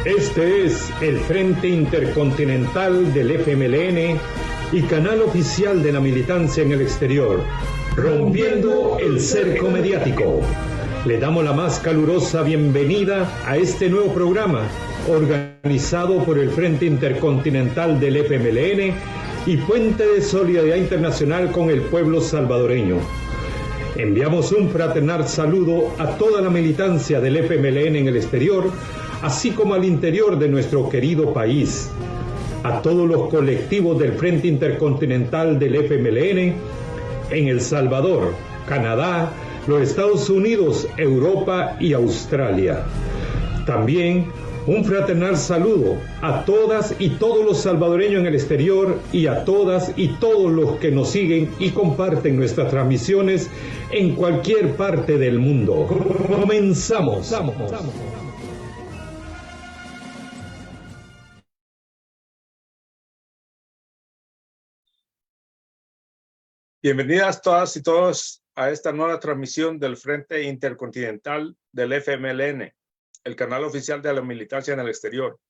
Este es el Frente Intercontinental del FMLN y canal oficial de la militancia en el exterior, rompiendo el cerco mediático. Le damos la más calurosa bienvenida a este nuevo programa, organizado por el Frente Intercontinental del FMLN y Puente de Solidaridad Internacional con el pueblo salvadoreño. Enviamos un fraternal saludo a toda la militancia del FMLN en el exterior, así como al interior de nuestro querido país, a todos los colectivos del Frente Intercontinental del FMLN en El Salvador, Canadá, los Estados Unidos, Europa y Australia. También un fraternal saludo a todas y todos los salvadoreños en el exterior y a todas y todos los que nos siguen y comparten nuestras transmisiones en cualquier parte del mundo. Comenzamos. Bienvenidas todas y todos a esta nueva transmisión del Frente Intercontinental del FMLN, el canal oficial de la militancia en el exterior.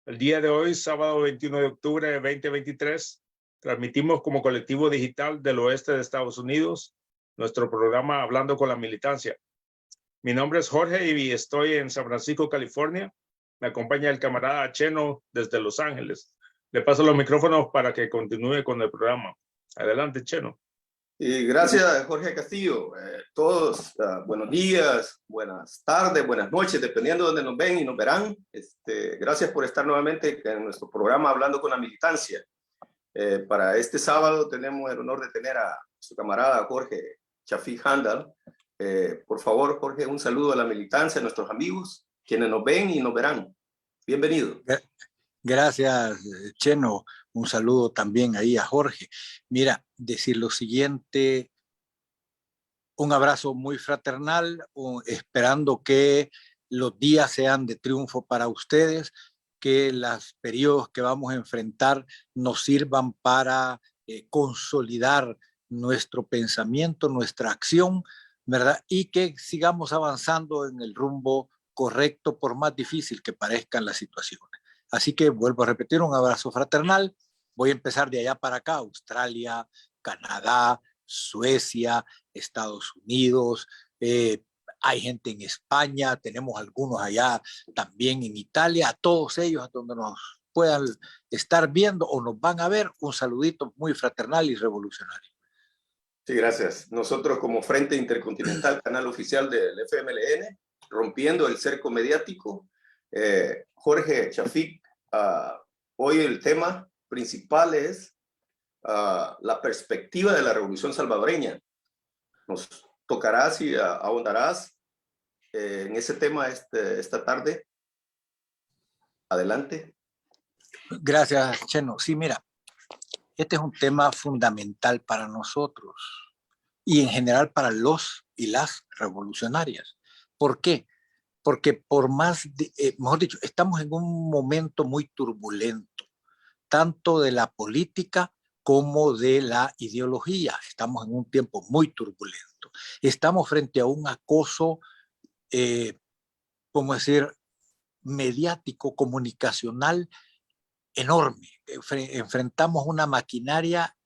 El día de hoy, sábado 21 de octubre de 2023, transmitimos como colectivo digital del oeste de Estados Unidos nuestro programa Hablando con la Militancia. Mi nombre es Jorge y estoy en San Francisco, California. Me acompaña el camarada Cheno desde Los Ángeles. Le paso los micrófonos para que continúe con el programa. Adelante, Cheno. Y gracias, Jorge Castillo. Todos, buenos días, buenas tardes, buenas noches, dependiendo de donde nos ven y nos verán. Gracias por estar nuevamente en nuestro programa Hablando con la Militancia. Para este sábado tenemos el honor de tener a su camarada Jorge Chafik Handal. Por favor, Jorge, un saludo a la militancia, a nuestros amigos, quienes nos ven y nos verán. Bienvenido. Gracias, Cheno. Un saludo también ahí a Jorge. Mira, decir lo siguiente, un abrazo muy fraternal, esperando que los días sean de triunfo para ustedes, que los periodos que vamos a enfrentar nos sirvan para consolidar nuestro pensamiento, nuestra acción, ¿verdad? Y que sigamos avanzando en el rumbo correcto, por más difícil que parezcan las situaciones. Así que vuelvo a repetir, un abrazo fraternal. Voy a empezar de allá para acá: Australia, Canadá, Suecia, Estados Unidos, hay gente en España, tenemos algunos allá también en Italia. A todos ellos, a donde nos puedan estar viendo o nos van a ver, un saludito muy fraternal y revolucionario. Sí, gracias. Nosotros como Frente Intercontinental, canal oficial del FMLN, rompiendo el cerco mediático, Jorge Chafik, hoy el tema principal es la perspectiva de la revolución salvadoreña. Nos tocarás y ahondarás en ese tema esta tarde. Adelante. Gracias, Cheno. Sí, mira, este es un tema fundamental para nosotros y en general para los y las revolucionarias. ¿Por qué? Porque por más, mejor dicho, estamos en un momento muy turbulento, tanto de la política como de la ideología. Estamos en un tiempo muy turbulento. Estamos frente a un acoso, ¿cómo decir?, mediático, comunicacional enorme. Enfrentamos una maquinaria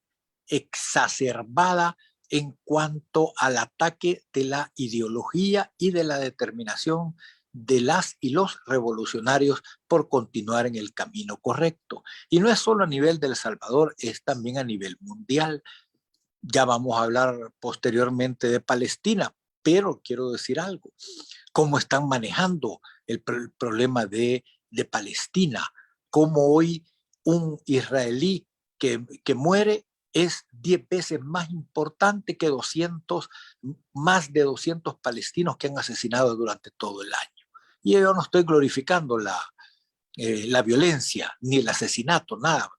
exacerbada en cuanto al ataque de la ideología y de la determinación de las y los revolucionarios por continuar en el camino correcto. Y no es solo a nivel de El Salvador, es también a nivel mundial. Ya vamos a hablar posteriormente de Palestina, pero quiero decir algo: cómo están manejando el problema de Palestina, cómo hoy un israelí que muere es 10 veces más importante que más de 200 palestinos que han asesinado durante todo el año. Y yo no estoy glorificando la violencia ni el asesinato, nada,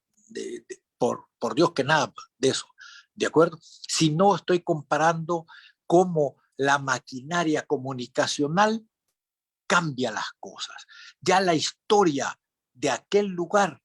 por Dios que nada de eso, ¿de acuerdo? Sino estoy comparando cómo la maquinaria comunicacional cambia las cosas. Ya la historia de aquel lugar,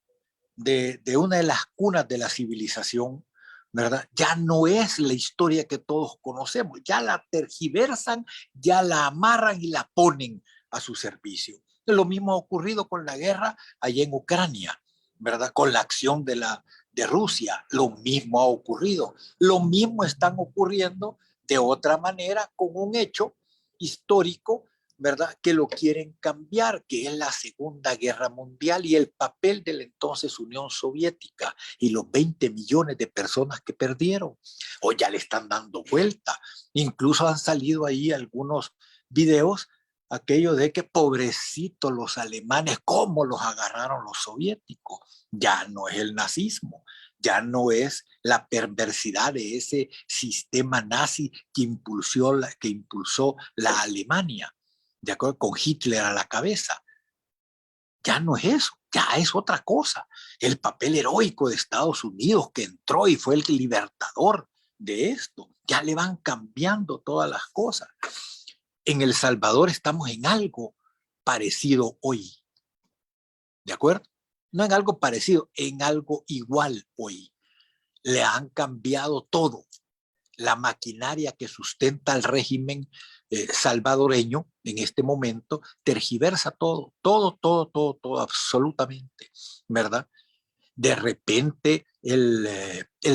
de una de las cunas de la civilización, ¿verdad?, ya no es la historia que todos conocemos, ya la tergiversan, ya la amarran y la ponen a su servicio. Lo mismo ha ocurrido con la guerra allá en Ucrania, ¿verdad? Con la acción de Rusia, lo mismo ha ocurrido. Lo mismo están ocurriendo de otra manera con un hecho histórico, ¿verdad? Que lo quieren cambiar, que es la Segunda Guerra Mundial y el papel de la entonces Unión Soviética y los 20 millones de personas que perdieron. O ya le están dando vuelta. Incluso han salido ahí algunos videos, aquello de que pobrecitos los alemanes, cómo los agarraron los soviéticos. Ya no es el nazismo, ya no es la perversidad de ese sistema nazi que impulsó la Alemania, de acuerdo, con Hitler a la cabeza. Ya no es eso, ya es otra cosa. El papel heroico de Estados Unidos que entró y fue el libertador de esto. Ya le van cambiando todas las cosas. En El Salvador estamos en algo parecido hoy. ¿De acuerdo? No en algo parecido, en algo igual hoy. Le han cambiado todo. La maquinaria que sustenta el régimen salvadoreño en este momento tergiversa todo, absolutamente, ¿verdad? De repente el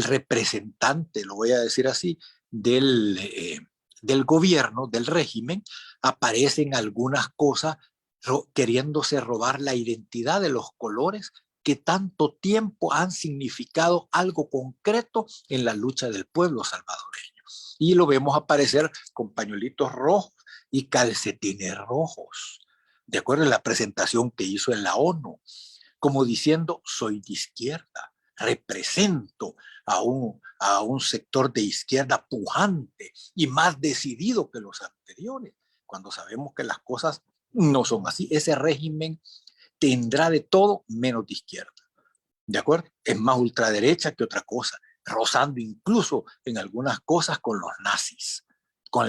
representante, lo voy a decir así, del gobierno, del régimen, aparece en algunas cosas queriéndose robar la identidad de los colores que tanto tiempo han significado algo concreto en la lucha del pueblo salvadoreño. Y lo vemos aparecer con pañuelitos rojos y calcetines rojos, de acuerdo a la presentación que hizo en la ONU, como diciendo, soy de izquierda, represento a un sector de izquierda pujante y más decidido que los anteriores, cuando sabemos que las cosas no son así. Ese régimen tendrá de todo menos de izquierda, ¿de acuerdo? Es más ultraderecha que otra cosa, rozando incluso en algunas cosas con los nazis, con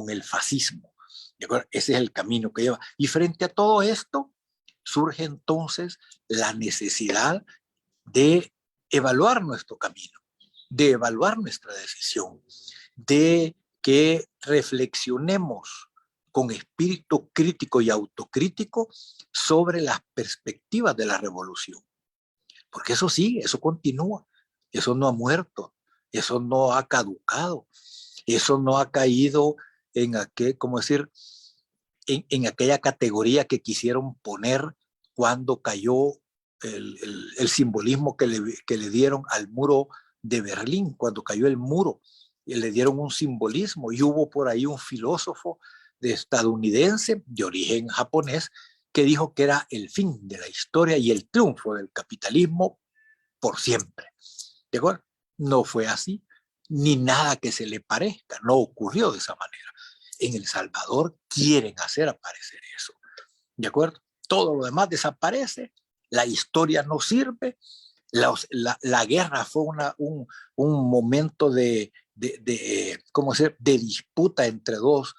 el fascismo, ¿de acuerdo? Ese es el camino que lleva. Y frente a todo esto, surge entonces la necesidad de evaluar nuestro camino, de evaluar nuestra decisión, de que reflexionemos con espíritu crítico y autocrítico sobre las perspectivas de la revolución. Porque eso sigue, eso continúa, eso no ha muerto, eso no ha caducado, eso no ha caído en en aquella categoría que quisieron poner cuando cayó el simbolismo que le dieron al muro de Berlín, cuando cayó el muro, y le dieron un simbolismo, y hubo por ahí un filósofo estadounidense de origen japonés que dijo que era el fin de la historia y el triunfo del capitalismo por siempre. ¿De acuerdo? No fue así, ni nada que se le parezca, no ocurrió de esa manera. En El Salvador quieren hacer aparecer eso, ¿de acuerdo? Todo lo demás desaparece, la historia no sirve, la guerra fue un momento ¿cómo decir?, de disputa entre dos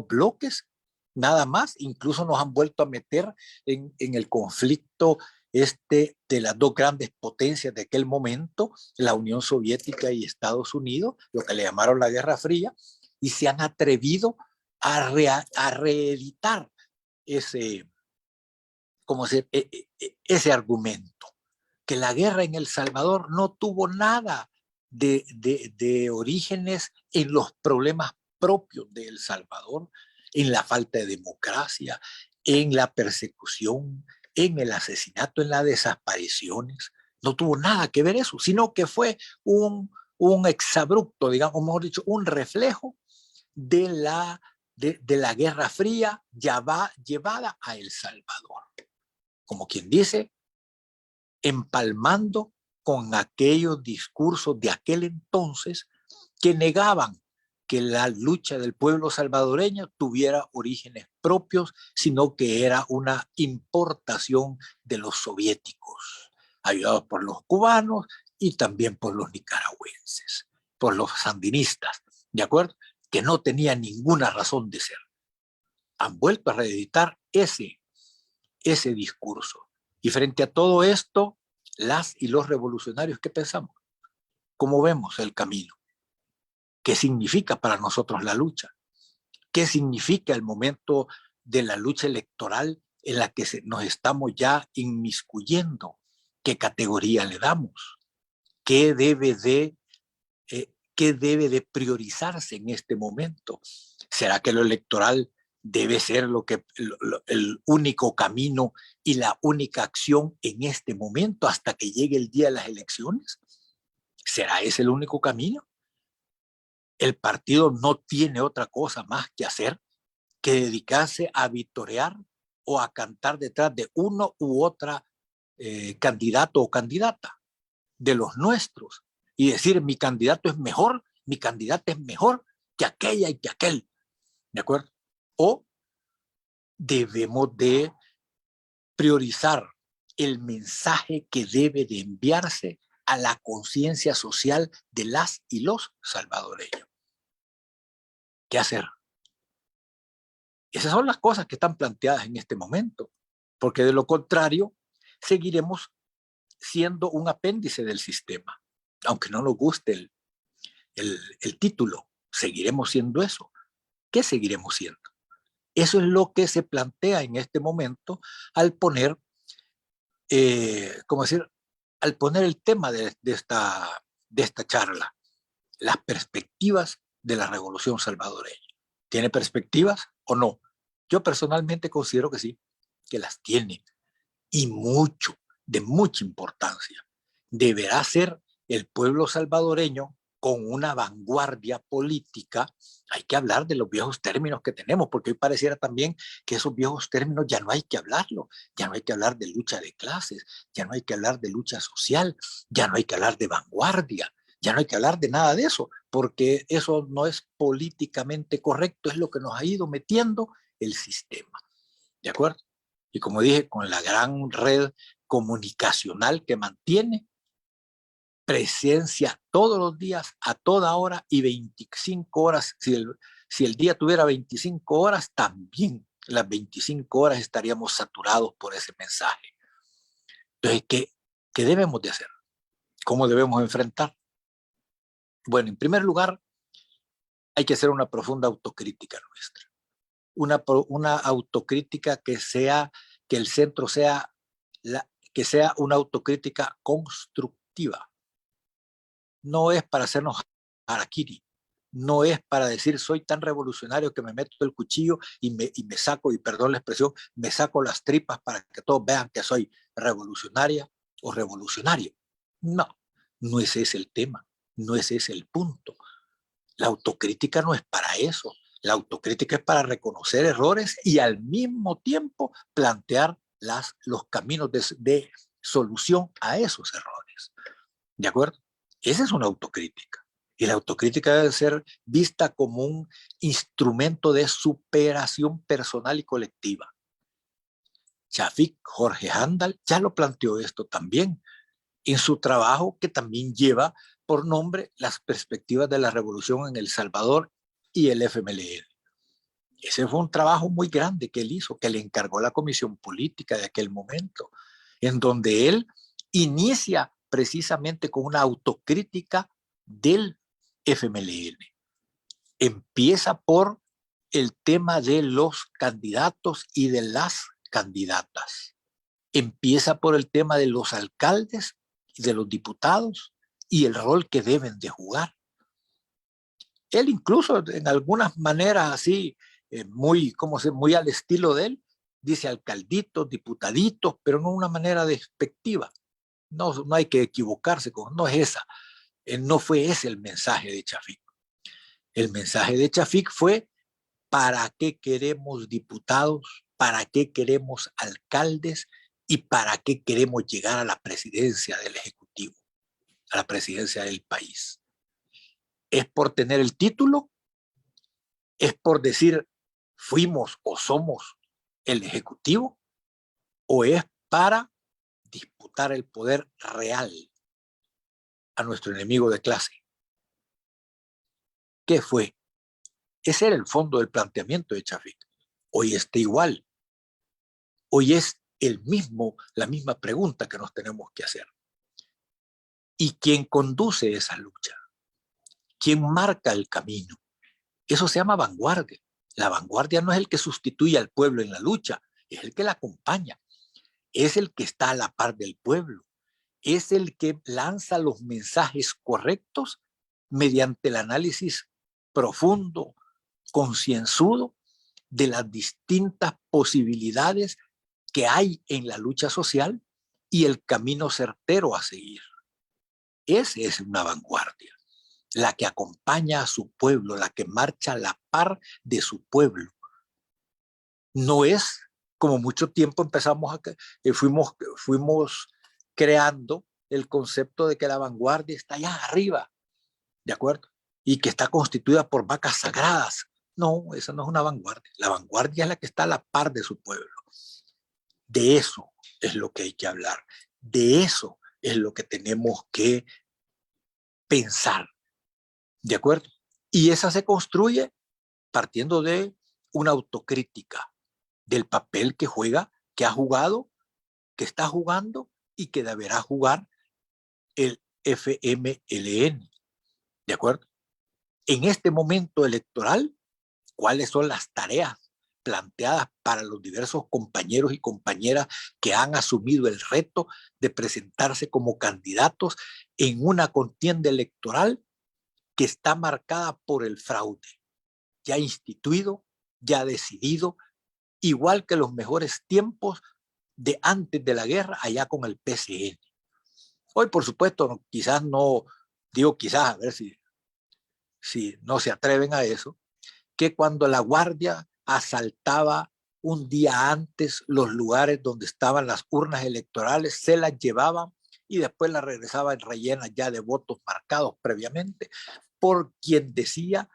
bloques, nada más. Incluso nos han vuelto a meter en el conflicto de las dos grandes potencias de aquel momento, la Unión Soviética y Estados Unidos, lo que le llamaron la Guerra Fría, y se han atrevido a reeditar ese argumento, que la guerra en El Salvador no tuvo nada de orígenes en los problemas propios de El Salvador, en la falta de democracia, en la persecución, en el asesinato, en las desapariciones. No tuvo nada que ver eso, sino que fue un exabrupto, digamos, mejor dicho, un reflejo de la Guerra Fría llevada a El Salvador. Como quien dice, empalmando con aquellos discursos de aquel entonces que negaban que la lucha del pueblo salvadoreño tuviera orígenes propios, sino que era una importación de los soviéticos, ayudados por los cubanos y también por los nicaragüenses, por los sandinistas, ¿de acuerdo? Que no tenía ninguna razón de ser. Han vuelto a reeditar ese discurso. Y frente a todo esto, las y los revolucionarios, ¿qué pensamos? ¿Cómo vemos el camino? ¿Qué significa para nosotros la lucha? ¿Qué significa el momento de la lucha electoral en la que nos estamos ya inmiscuyendo. ¿Qué categoría le damos? ¿Qué debe de priorizarse en este momento? ¿Será que lo electoral debe ser el único camino y la única acción en este momento hasta que llegue el día de las elecciones? ¿Será ese el único camino? El partido no tiene otra cosa más que hacer que dedicarse a vitorear o a cantar detrás de uno u otra candidato o candidata de los nuestros y decir mi candidato es mejor, mi candidata es mejor que aquella y que aquel, ¿de acuerdo? O debemos de priorizar el mensaje que debe de enviarse a la conciencia social de las y los salvadoreños. ¿Qué hacer? Esas son las cosas que están planteadas en este momento, porque de lo contrario seguiremos siendo un apéndice del sistema. Aunque no nos guste el título, seguiremos siendo eso. ¿Qué seguiremos siendo? Eso es lo que se plantea en este momento al poner, al poner el tema de esta charla, las perspectivas de la revolución salvadoreña. ¿Tiene perspectivas o no? Yo personalmente considero que sí, que las tiene, y mucho, de mucha importancia. Deberá ser el pueblo salvadoreño con una vanguardia política. Hay que hablar de los viejos términos que tenemos, porque hoy pareciera también que esos viejos términos ya no hay que hablarlo, ya no hay que hablar de lucha de clases, ya no hay que hablar de lucha social, ya no hay que hablar de vanguardia, ya no hay que hablar de nada de eso, porque eso no es políticamente correcto, es lo que nos ha ido metiendo el sistema, ¿de acuerdo? Y como dije, con la gran red comunicacional que mantiene, presencia todos los días, a toda hora y 25 horas. Si el día tuviera 25 horas, también las 25 horas estaríamos saturados por ese mensaje. Entonces, ¿qué debemos de hacer? ¿Cómo debemos enfrentar? Bueno, en primer lugar, hay que hacer una profunda autocrítica nuestra. Una autocrítica que el centro sea que sea una autocrítica constructiva. No es para hacernos harakiri, no es para decir soy tan revolucionario que me meto el cuchillo y me saco, y perdón la expresión, me saco las tripas para que todos vean que soy revolucionaria o revolucionario. No, no ese es el tema, no ese es el punto. La autocrítica no es para eso. La autocrítica es para reconocer errores y al mismo tiempo plantear los caminos de solución a esos errores. ¿De acuerdo? Esa es una autocrítica. Y la autocrítica debe ser vista como un instrumento de superación personal y colectiva. Shafik Jorge Handal ya lo planteó esto también en su trabajo, que también lleva por nombre Las perspectivas de la revolución en El Salvador y el FMLN. Ese fue un trabajo muy grande que él hizo, que le encargó la Comisión Política de aquel momento, en donde él inicia precisamente con una autocrítica del FMLN. Empieza por el tema de los candidatos y de las candidatas. Empieza por el tema de los alcaldes y de los diputados y el rol que deben de jugar. Él incluso en algunas maneras así, muy al estilo de él, dice alcalditos, diputaditos, pero no de una manera despectiva. No hay que equivocarse no es esa. No fue ese el mensaje de Shafik. El mensaje de Shafik fue: ¿para qué queremos diputados? ¿Para qué queremos alcaldes? ¿Y para qué queremos llegar a la presidencia del Ejecutivo, a la presidencia del país? ¿Es por tener el título? ¿Es por decir fuimos o somos el Ejecutivo? ¿O es para disputar el poder real a nuestro enemigo de clase? ¿Qué fue? Ese era el fondo del planteamiento de Shafik. Hoy está igual. Hoy es la misma pregunta que nos tenemos que hacer. ¿Y quién conduce esa lucha? ¿Quién marca el camino? Eso se llama vanguardia. La vanguardia no es el que sustituye al pueblo en la lucha, es el que la acompaña, es el que está a la par del pueblo, es el que lanza los mensajes correctos mediante el análisis profundo, concienzudo de las distintas posibilidades que hay en la lucha social y el camino certero a seguir. Esa es una vanguardia, la que acompaña a su pueblo, la que marcha a la par de su pueblo. No es como mucho tiempo fuimos creando el concepto de que la vanguardia está allá arriba, ¿de acuerdo? Y que está constituida por vacas sagradas. No, esa no es una vanguardia. La vanguardia es la que está a la par de su pueblo. De eso es lo que hay que hablar. De eso es lo que tenemos que pensar, ¿de acuerdo? Y esa se construye partiendo de una autocrítica del papel que juega, que ha jugado, que está jugando y que deberá jugar el FMLN, ¿de acuerdo? En este momento electoral, ¿cuáles son las tareas planteadas para los diversos compañeros y compañeras que han asumido el reto de presentarse como candidatos en una contienda electoral que está marcada por el fraude, ya instituido, ya decidido, igual que los mejores tiempos de antes de la guerra allá con el PCN? Hoy, por supuesto, quizás no, digo quizás, a ver si no se atreven a eso, que cuando la Guardia asaltaba un día antes los lugares donde estaban las urnas electorales, se las llevaban y después las regresaban rellenas ya de votos marcados previamente por quien decía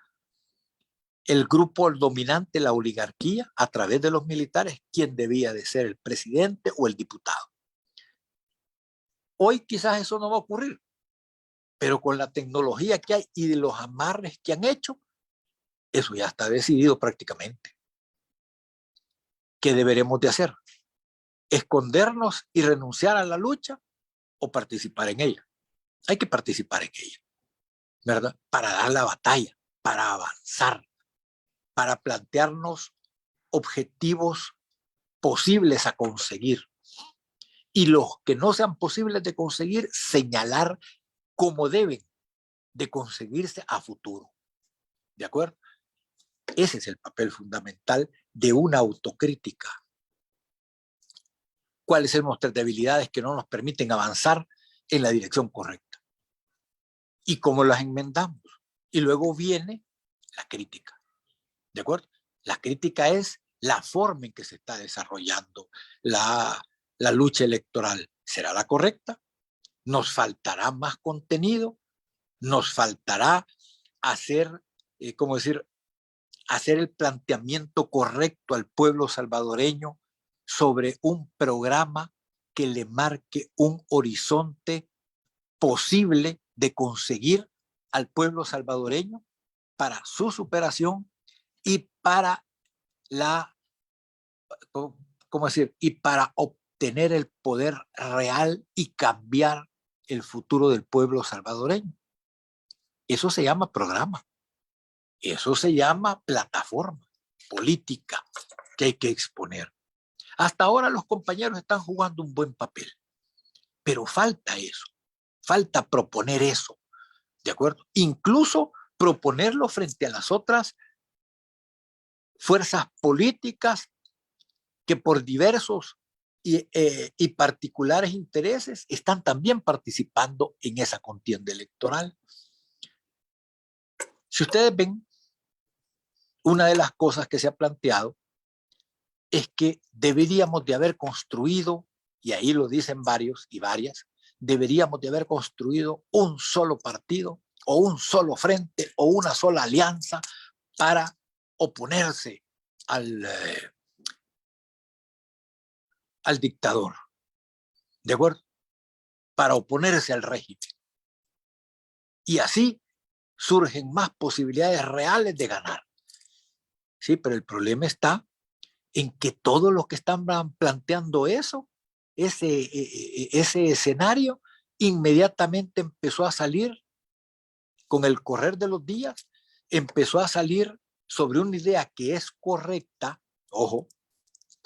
el grupo dominante, la oligarquía, a través de los militares, quién debía de ser el presidente o el diputado. Hoy quizás eso no va a ocurrir, pero con la tecnología que hay y de los amarres que han hecho, eso ya está decidido prácticamente. ¿Qué deberemos de hacer? ¿Escondernos y renunciar a la lucha o participar en ella? Hay que participar en ella, ¿verdad? Para dar la batalla, para avanzar, para plantearnos objetivos posibles a conseguir. Y los que no sean posibles de conseguir, señalar cómo deben de conseguirse a futuro. ¿De acuerdo? Ese es el papel fundamental de una autocrítica. ¿Cuáles son nuestras debilidades que no nos permiten avanzar en la dirección correcta? ¿Y cómo las enmendamos? Y luego viene la crítica. ¿De acuerdo? La crítica es la forma en que se está desarrollando la lucha electoral. ¿Será la correcta? ¿Nos faltará más contenido? ¿Nos faltará hacer, hacer el planteamiento correcto al pueblo salvadoreño sobre un programa que le marque un horizonte posible de conseguir al pueblo salvadoreño para su superación y para y para obtener el poder real y cambiar el futuro del pueblo salvadoreño? Eso se llama programa. Eso se llama plataforma política que hay que exponer. Hasta ahora los compañeros están jugando un buen papel, pero falta eso, falta proponer eso, ¿de acuerdo? Incluso proponerlo frente a las otras fuerzas políticas que por diversos y particulares intereses están también participando en esa contienda electoral. Si ustedes ven, una de las cosas que se ha planteado es que deberíamos de haber construido, y ahí lo dicen varios y varias, deberíamos de haber construido un solo partido o un solo frente o una sola alianza para oponerse al dictador, ¿de acuerdo? Para oponerse al régimen. Y así surgen más posibilidades reales de ganar. Sí, pero el problema está en que todos los que están planteando ese escenario, inmediatamente empezó a salir, con el correr de los días, empezó a salir sobre una idea que es correcta, ojo,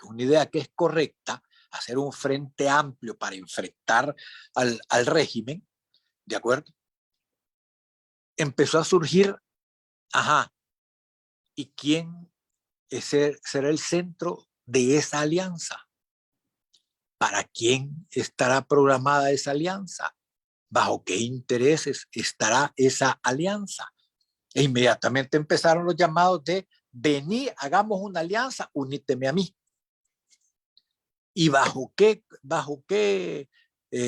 una idea que es correcta, hacer un frente amplio para enfrentar al régimen, ¿de acuerdo? Empezó a surgir, ajá, ¿y quién será el centro de esa alianza? ¿Para quién estará programada esa alianza? ¿Bajo qué intereses estará esa alianza? E inmediatamente empezaron los llamados de vení, hagamos una alianza, uníteme a mí. ¿Y bajo qué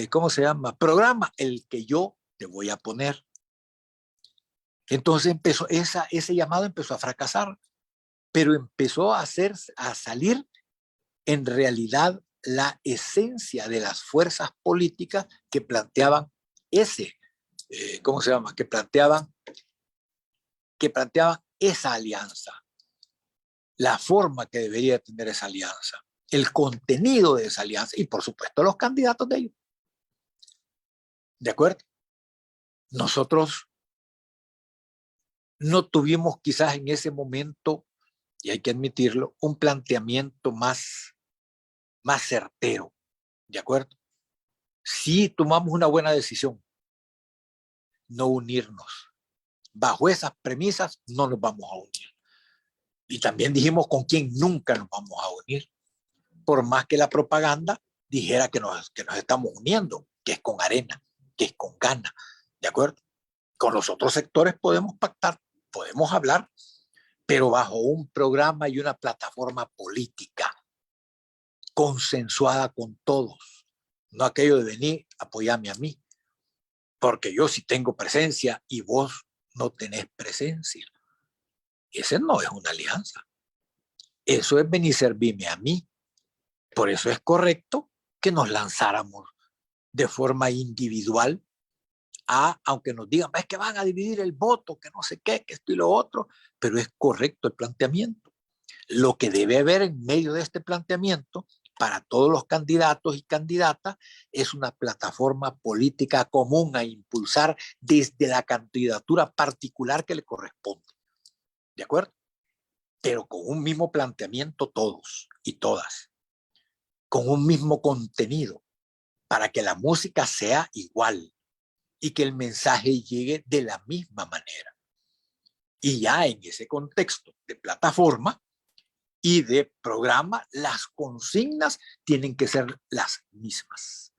¿cómo se llama? Programa, el que yo te voy a poner. Entonces ese llamado empezó a fracasar, pero empezó a salir en realidad la esencia de las fuerzas políticas que planteaban ¿cómo se llama? Que planteaban esa alianza, la forma que debería tener esa alianza, el contenido de esa alianza y por supuesto los candidatos de ellos. ¿De acuerdo? Nosotros no tuvimos quizás en ese momento, y hay que admitirlo, un planteamiento más certero. ¿De acuerdo? Sí tomamos una buena decisión, no unirnos. Bajo esas premisas no nos vamos a unir. Y también dijimos con quién nunca nos vamos a unir, por más que la propaganda dijera que nos estamos uniendo, que es con Arena, que es con Gana, ¿de acuerdo? Con los otros sectores podemos pactar, podemos hablar, pero bajo un programa y una plataforma política consensuada con todos, no aquello de venir, apoyarme a mí, porque yo sí tengo presencia y vos no tenés presencia. Ese no es una alianza. Eso es venir a servirme a mí. Por eso es correcto que nos lanzáramos de forma individual aunque nos digan, es que van a dividir el voto, que no sé qué, que esto y lo otro, pero es correcto el planteamiento. Lo que debe haber en medio de este planteamiento para todos los candidatos y candidatas es una plataforma política común a impulsar desde la candidatura particular que le corresponde. ¿De acuerdo? Pero con un mismo planteamiento todos y todas, con un mismo contenido, para que la música sea igual y que el mensaje llegue de la misma manera. Y ya en ese contexto de plataforma y de programa, las consignas tienen que ser las mismas.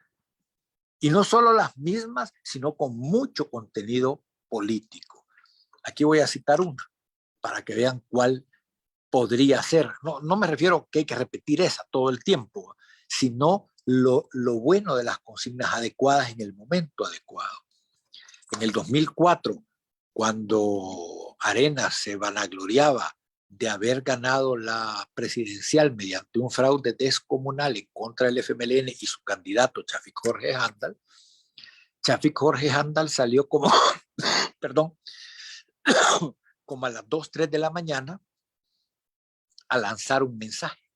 Y no solo las mismas, sino con mucho contenido político. Aquí voy a citar una para que vean cuál podría ser. No me refiero que hay que repetir esa todo el tiempo, sino lo bueno de las consignas adecuadas en el momento adecuado. En el 2004, cuando Arenas se vanagloriaba de haber ganado la presidencial mediante un fraude descomunal en contra del FMLN y su candidato Chafik Jorge Handal, Chafik Jorge Handal salió como, perdón, como a las 2, 3 de la mañana a lanzar un mensaje.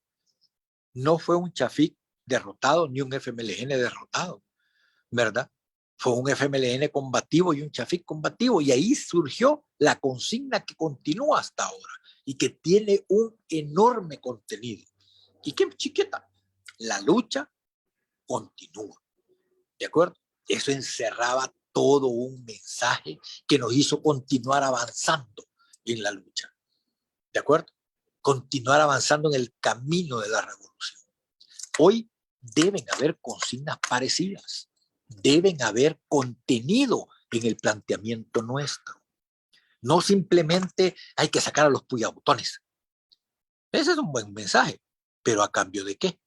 No fue un Chafik derrotado ni un FMLN derrotado, ¿verdad? Fue un FMLN combativo y un Chafik combativo, y ahí surgió la consigna que continúa hasta ahora y que tiene un enorme contenido. ¿Y qué chiquita? La lucha continúa. ¿De acuerdo? Eso encerraba todo un mensaje que nos hizo continuar avanzando en la lucha. ¿De acuerdo? Continuar avanzando en el camino de la revolución. Hoy deben haber consignas parecidas. Deben haber contenido en el planteamiento nuestro. No simplemente hay que sacar a los puyabotones. Ese es un buen mensaje, pero ¿a cambio de qué?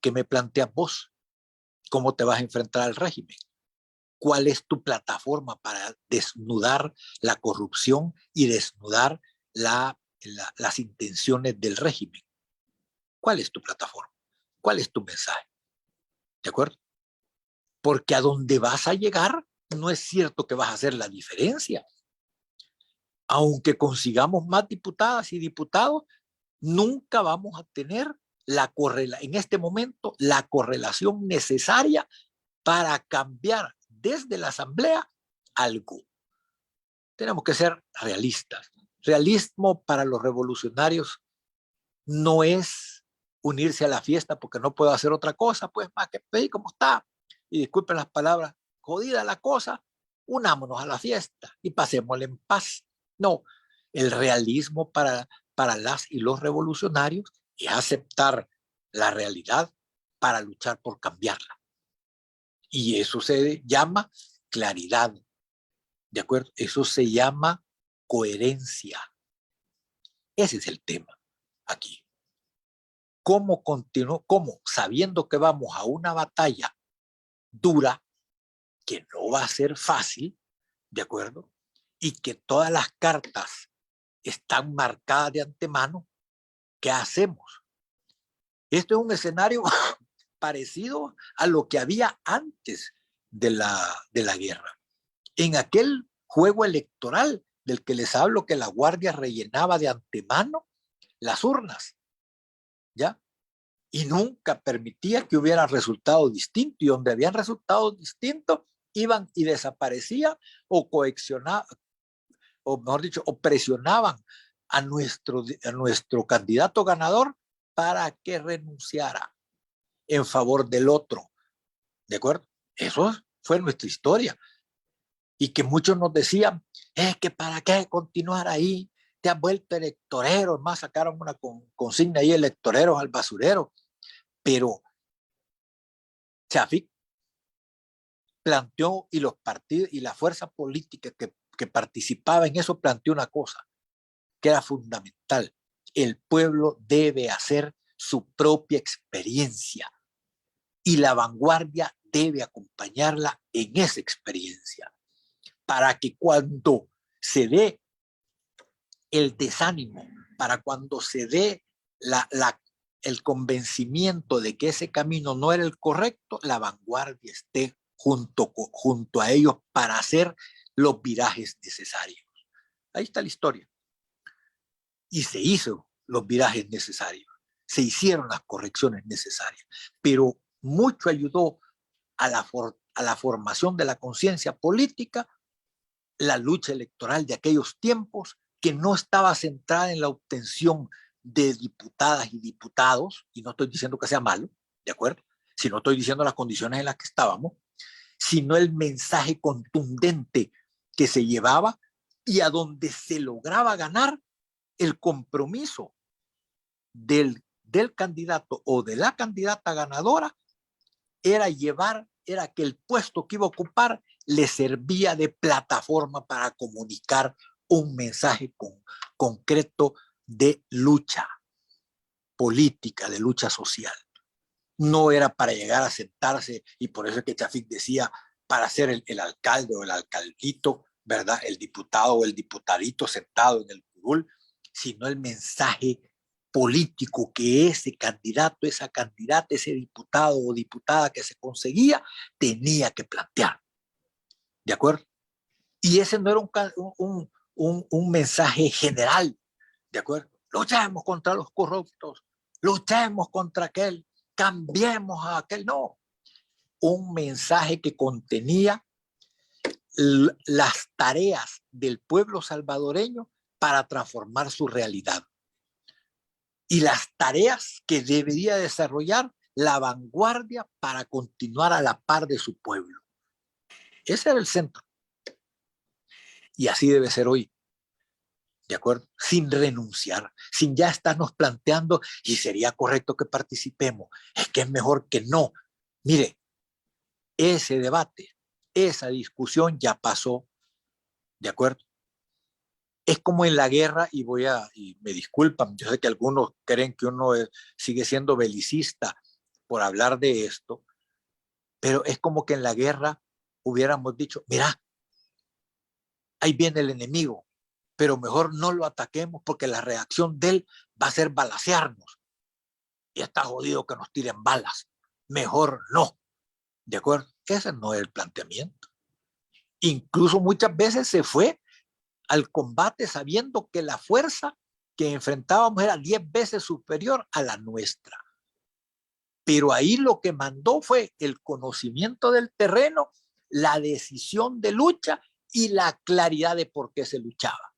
¿Qué me planteas vos? ¿Cómo te vas a enfrentar al régimen? ¿Cuál es tu plataforma para desnudar la corrupción y desnudar las intenciones del régimen? ¿Cuál es tu plataforma? ¿Cuál es tu mensaje? ¿De acuerdo? Porque a donde vas a llegar no es cierto que vas a hacer la diferencia. Aunque consigamos más diputadas y diputados, nunca vamos a tener en este momento la correlación necesaria para cambiar desde la Asamblea algo. Tenemos que ser realistas. Realismo para los revolucionarios no es unirse a la fiesta porque no puedo hacer otra cosa, pues más que pedir cómo está. Y disculpen las palabras, jodida la cosa, unámonos a la fiesta y pasémosle en paz. No, el realismo para las y los revolucionarios es aceptar la realidad para luchar por cambiarla. Y eso se llama claridad, ¿de acuerdo? Eso se llama coherencia. Ese es el tema aquí. ¿Cómo continuó? ¿Cómo? Sabiendo que vamos a una batalla dura, que no va a ser fácil, ¿de acuerdo? Y que todas las cartas están marcadas de antemano, ¿qué hacemos? Esto es un escenario parecido a lo que había antes de la guerra. En aquel juego electoral del que les hablo, que la Guardia rellenaba de antemano las urnas, ¿ya? Y nunca permitía que hubiera resultados distintos, y donde habían resultados distintos, iban y desaparecían o coaccionaban, o mejor dicho, o presionaban a nuestro candidato ganador para que renunciara en favor del otro, ¿de acuerdo? Eso fue nuestra historia. Y que muchos nos decían, es que para qué continuar ahí, te has vuelto electorero, más sacaron una consigna ahí, electoreros al basurero. Pero Chafik planteó, y los partidos y la fuerza política que participaba en eso planteó una cosa que era fundamental: el pueblo debe hacer su propia experiencia y la vanguardia debe acompañarla en esa experiencia, para que cuando se dé el desánimo, para cuando se dé el convencimiento de que ese camino no era el correcto, la vanguardia esté junto a ellos para hacer los virajes necesarios. Ahí está la historia. Y se hizo los virajes necesarios, se hicieron las correcciones necesarias, pero mucho ayudó a la formación de la conciencia política la lucha electoral de aquellos tiempos, que no estaba centrada en la obtención de diputadas y diputados, y no estoy diciendo que sea malo, ¿de acuerdo? Si no estoy diciendo las condiciones en las que estábamos, sino el mensaje contundente que se llevaba y a donde se lograba ganar el compromiso del candidato o de la candidata ganadora, era que el puesto que iba a ocupar le servía de plataforma para comunicar un mensaje concreto de lucha política, de lucha social. No era para llegar a sentarse, y por eso es que Chafik decía, para ser el alcalde o el alcaldito, ¿verdad? El diputado o el diputadito sentado en el curul, sino el mensaje político que ese candidato, esa candidata, ese diputado o diputada que se conseguía, tenía que plantear. ¿De acuerdo? Y ese no era un mensaje general, ¿de acuerdo? Luchemos contra los corruptos, luchemos contra aquel, cambiemos a aquel, no. Un mensaje que contenía las tareas del pueblo salvadoreño para transformar su realidad y las tareas que debería desarrollar la vanguardia para continuar a la par de su pueblo. Ese era el centro. Y así debe ser hoy, ¿de acuerdo? Sin renunciar, sin ya estarnos planteando, y sería correcto que participemos, es que es mejor que no. Mire, ese debate, esa discusión ya pasó, ¿de acuerdo? Es como en la guerra, y me disculpan, yo sé que algunos creen que uno sigue siendo belicista por hablar de esto, pero es como que en la guerra hubiéramos dicho, mira, ahí viene el enemigo, pero mejor no lo ataquemos porque la reacción de él va a ser balacearnos. Y está jodido que nos tiren balas. Mejor no. ¿De acuerdo? Ese no es el planteamiento. Incluso muchas veces se fue al combate sabiendo que la fuerza que enfrentábamos era 10 veces superior a la nuestra. Pero ahí lo que mandó fue el conocimiento del terreno, la decisión de lucha y la claridad de por qué se luchaba.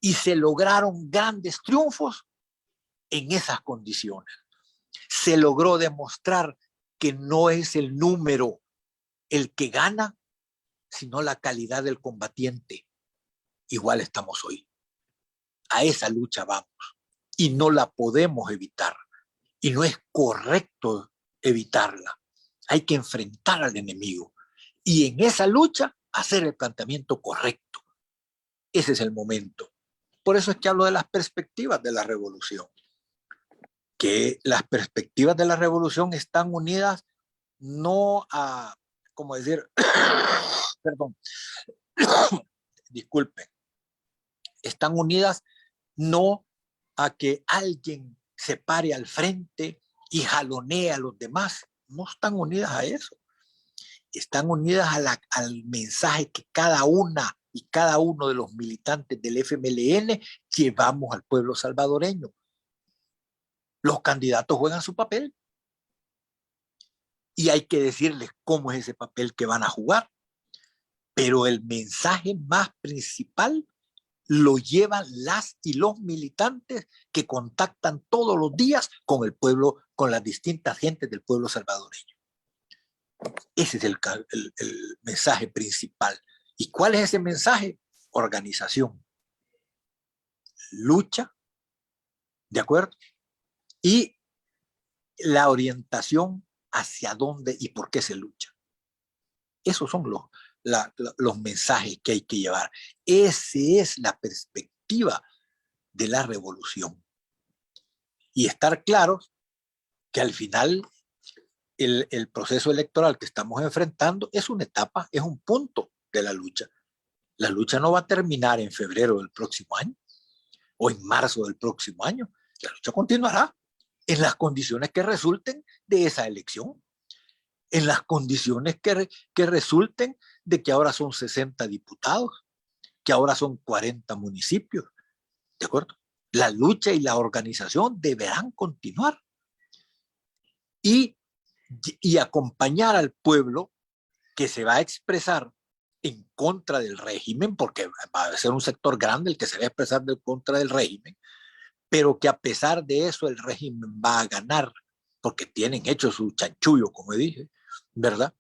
Y se lograron grandes triunfos en esas condiciones. Se logró demostrar que no es el número el que gana, sino la calidad del combatiente. Igual estamos hoy. A esa lucha vamos y no la podemos evitar. Y no es correcto evitarla. Hay que enfrentar al enemigo y en esa lucha hacer el planteamiento correcto. Ese es el momento. Por eso es que hablo de las perspectivas de la revolución. Que las perspectivas de la revolución están unidas no a, ¿cómo decir? Perdón. Disculpen. Están unidas no a que alguien se pare al frente y jalonee a los demás. No están unidas a eso. Están unidas al mensaje que cada una y cada uno de los militantes del FMLN llevamos al pueblo salvadoreño. Los candidatos juegan su papel y hay que decirles cómo es ese papel que van a jugar. Pero el mensaje más principal lo llevan las y los militantes que contactan todos los días con el pueblo, con las distintas gentes del pueblo salvadoreño. Ese es el mensaje principal. ¿Y cuál es ese mensaje? Organización, lucha, ¿de acuerdo? Y la orientación hacia dónde y por qué se lucha. Esos son los mensajes que hay que llevar. Esa es la perspectiva de la revolución. Y estar claros que al final el proceso electoral que estamos enfrentando es una etapa, es un punto de la lucha. La lucha no va a terminar en febrero del próximo año o en marzo del próximo año. La lucha continuará en las condiciones que resulten de esa elección, en las condiciones que resulten de que ahora son 60 diputados, que ahora son 40 municipios, ¿de acuerdo? La lucha y la organización deberán continuar y acompañar al pueblo que se va a expresar en contra del régimen, porque va a ser un sector grande el que se va a expresar en contra del régimen, pero que a pesar de eso el régimen va a ganar, porque tienen hecho su chanchullo, como dije, ¿verdad?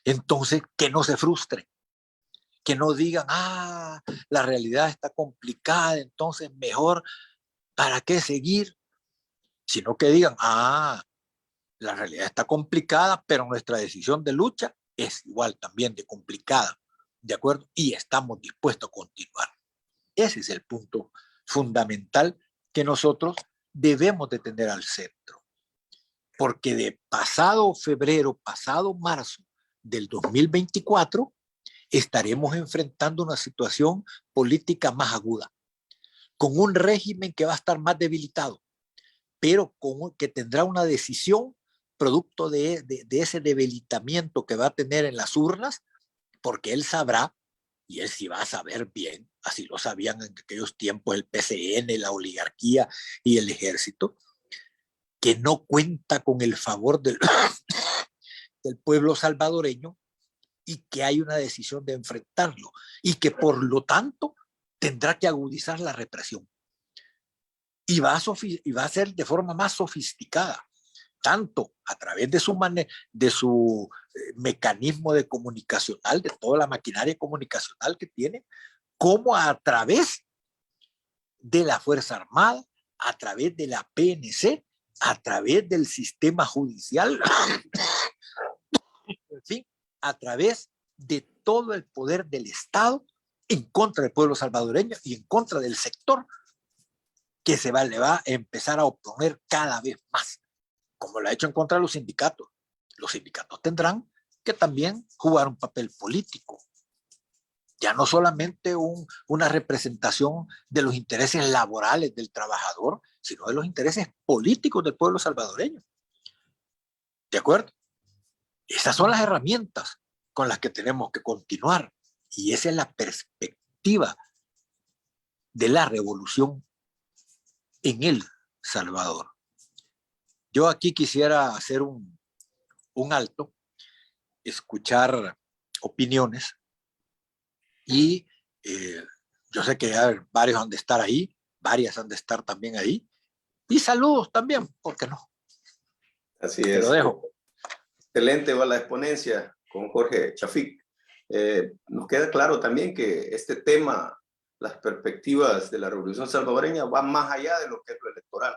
Entonces, que no se frustren, que no digan, la realidad está complicada, entonces mejor, ¿para qué seguir? Sino que digan, la realidad está complicada, pero nuestra decisión de lucha es igual también de complicada, ¿de acuerdo? Y estamos dispuestos a continuar. Ese es el punto fundamental que nosotros debemos de tener al centro. Porque de pasado febrero, pasado marzo del 2024, estaremos enfrentando una situación política más aguda, con un régimen que va a estar más debilitado, pero que tendrá una decisión producto de ese debilitamiento que va a tener en las urnas, porque él sabrá, y él sí va a saber bien, así lo sabían en aquellos tiempos el PCN, la oligarquía y el ejército, que no cuenta con el favor del pueblo salvadoreño y que hay una decisión de enfrentarlo y que por lo tanto tendrá que agudizar la represión y va a ser de forma más sofisticada, tanto a través de su mecanismo de comunicacional, de toda la maquinaria comunicacional que tiene, como a través de la Fuerza Armada, a través de la PNC, a través del sistema judicial, en fin, a través de todo el poder del Estado en contra del pueblo salvadoreño y en contra del sector que le va a empezar a oponer cada vez más, como lo ha hecho en contra de los sindicatos. Los sindicatos tendrán que también jugar un papel político, ya no solamente una representación de los intereses laborales del trabajador, sino de los intereses políticos del pueblo salvadoreño. ¿De acuerdo? Esas son las herramientas con las que tenemos que continuar y esa es la perspectiva de la revolución en El Salvador. Yo aquí quisiera hacer un alto, escuchar opiniones y yo sé que varios han de estar ahí, varias han de estar también ahí. Y saludos también, ¿por qué no? Así Te es. lo dejo. Excelente va la exponencia con Jorge Chafik. Nos queda claro también que este tema, las perspectivas de la Revolución Salvadoreña, van más allá de lo que es lo electoral,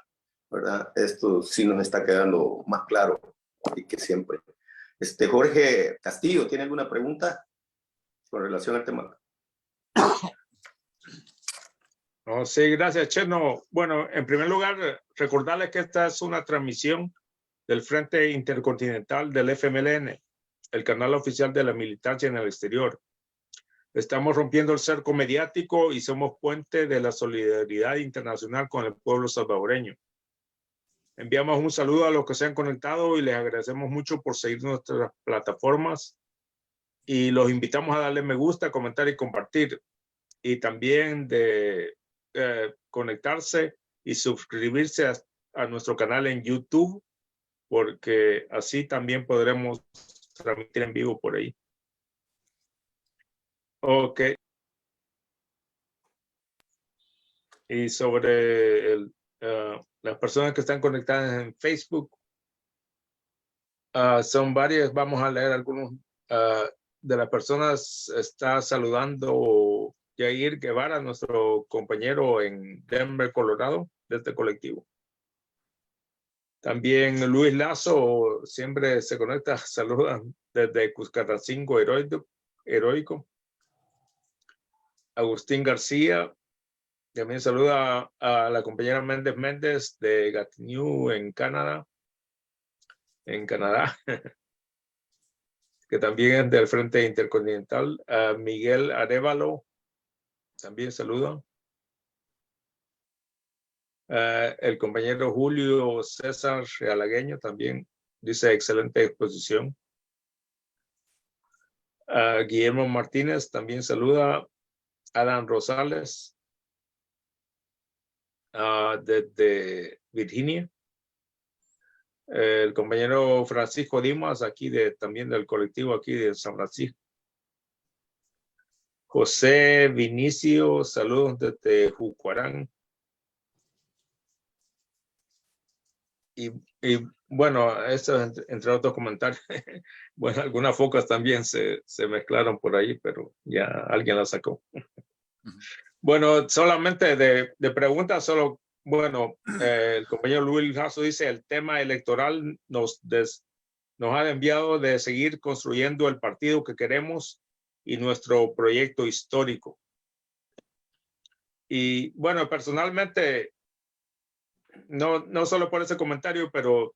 ¿verdad? Esto sí nos está quedando más claro y que siempre. Jorge Castillo, ¿tiene alguna pregunta con relación al tema? No, sí, gracias, Cheno. Bueno, en primer lugar, recordarles que esta es una transmisión del Frente Intercontinental del FMLN, el canal oficial de la militancia en el exterior. Estamos rompiendo el cerco mediático y somos puente de la solidaridad internacional con el pueblo salvadoreño. Enviamos un saludo a los que se han conectado y les agradecemos mucho por seguir nuestras plataformas y los invitamos a darle me gusta, comentar y compartir, y también de conectarse y suscribirse a nuestro canal en YouTube, porque así también podremos transmitir en vivo por ahí. Ok. Y sobre las personas que están conectadas en Facebook, son varias. Vamos a leer algunos de las personas. Está saludando Jair Guevara, nuestro compañero en Denver, Colorado, de este colectivo. También Luis Lazo siempre se conecta, saluda desde Cuscatancingo Heroico. Agustín García también saluda a la compañera Méndez de Gatineau en Canadá, que también es del Frente Intercontinental. Miguel Arévalo también saluda. El compañero Julio César Realagueño también dice excelente exposición. Guillermo Martínez también saluda. Adam Rosales desde Virginia. El compañero Francisco Dimas aquí también del colectivo aquí de San Francisco. José Vinicio, saludos desde Jucuarán. Y bueno, eso entre otros comentarios. Bueno, algunas focas también se mezclaron por ahí, pero ya alguien las sacó. Bueno, solamente de preguntas, bueno, el compañero Luis Lazo dice, el tema electoral nos ha enviado de seguir construyendo el partido que queremos y nuestro proyecto histórico. Y bueno, personalmente, no solo por ese comentario, pero